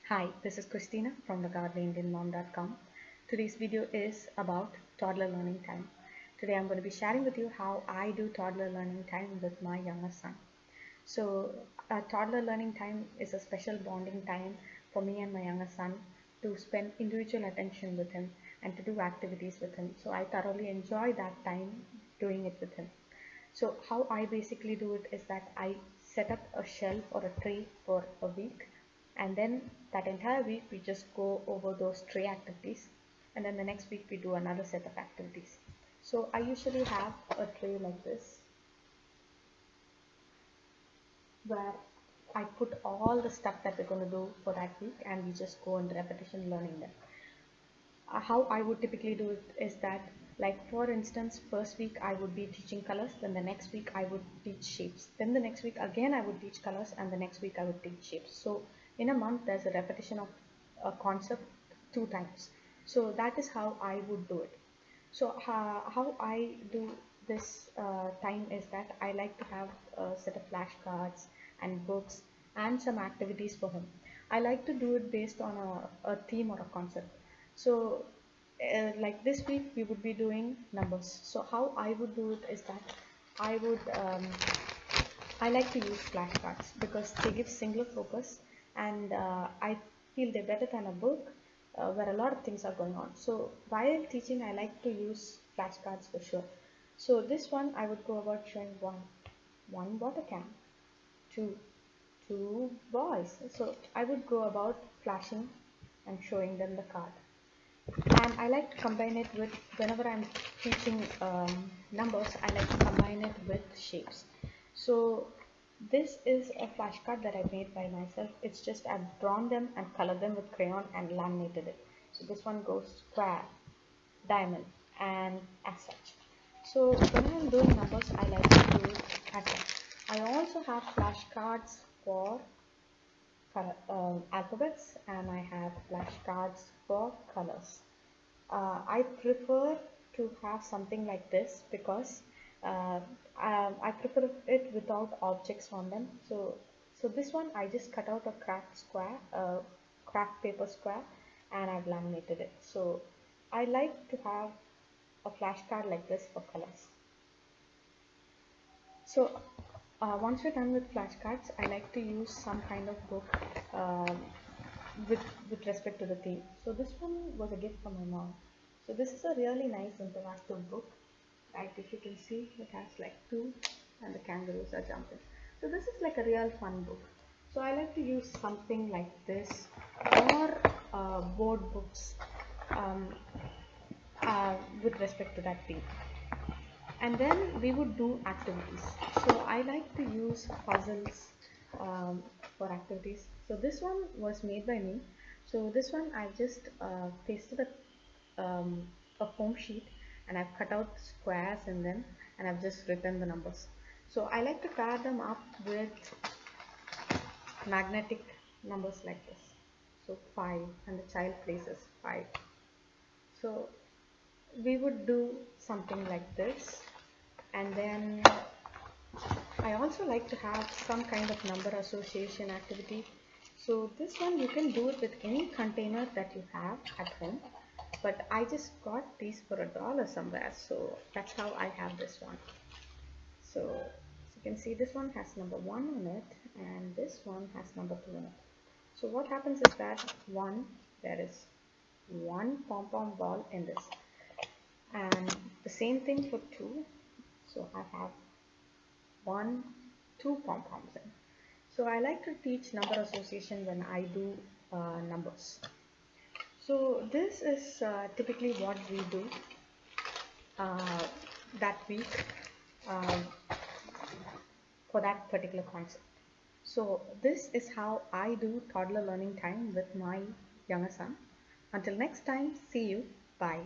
Hi, this is Christina from thegodlyindianmom.com. Today's video is about toddler learning time. Today I'm going to be sharing with you how I do toddler learning time with my younger son. So, toddler learning time is a special bonding time for me and my younger son to spend individual attention with him and to do activities with him. So, I thoroughly enjoy that time doing it with him. So, how I basically do it is that I set up a shelf or a tray for a week, and then that entire week we just go over those tray activities, and then the next week we do another set of activities. So, I usually have a tray like this where I put all the stuff that we're going to do for that week, and we just go in repetition learning them. How I would typically do it is that, like for instance, first week I would be teaching colors, then the next week I would teach shapes, then the next week again I would teach colors, and the next week I would teach shapes. So in a month there's a repetition of a concept 2 times. So that is how I would do it. So how I do this time is that I like to have a set of flashcards and books and some activities for him. I like to do it based on a theme or a concept. So like this week we would be doing numbers. So how I would do it is that I would I like to use flashcards because they give singular focus, and I feel they're better than a book where a lot of things are going on. So while teaching, I like to use flashcards for sure. So this one I would go about showing one water can, two boys. So I would go about flashing and showing them the card. And I like to combine it with, whenever I'm teaching numbers, I like to combine it with shapes. So this is a flashcard that I made by myself. It's just I've drawn them and colored them with crayon and laminated it. So this one goes square, diamond, and as such. So when I'm doing numbers, I like to do it as such. I also have flashcards for alphabets, and I have flashcards for colors. I prefer to have something like this because I prefer it without objects on them. So this one I just cut out a craft paper square, and I've laminated it. So I like to have a flashcard like this for colors. So once we're done with flashcards, I like to use some kind of book with respect to the theme. So this one was a gift from my mom. So this is a really nice interactive book. Right, if you can see, it has like two, and the kangaroos are jumping. So this is like a real fun book. So I like to use something like this, or board books um, with respect to that theme. And then we would do activities. So I like to use puzzles for activities. So this one was made by me. So this one I just pasted a foam sheet, and I've cut out squares in them, and I've just written the numbers. So I like to pair them up with magnetic numbers like this. So 5, and the child places 5. So we would do something like this. And then I also like to have some kind of number association activity. So this one you can do it with any container that you have at home, but I just got these for $1 somewhere, so that's how I have this one. So as you can see, this one has number 1 on it, and this one has number 2 on it. So what happens is that there is one pom-pom ball in this, and the same thing for 2. So I have 2 pom-poms in. So I like to teach number association when I do numbers. So this is typically what we do that week for that particular concept. So this is how I do toddler learning time with my younger son. Until next time, see you. Bye.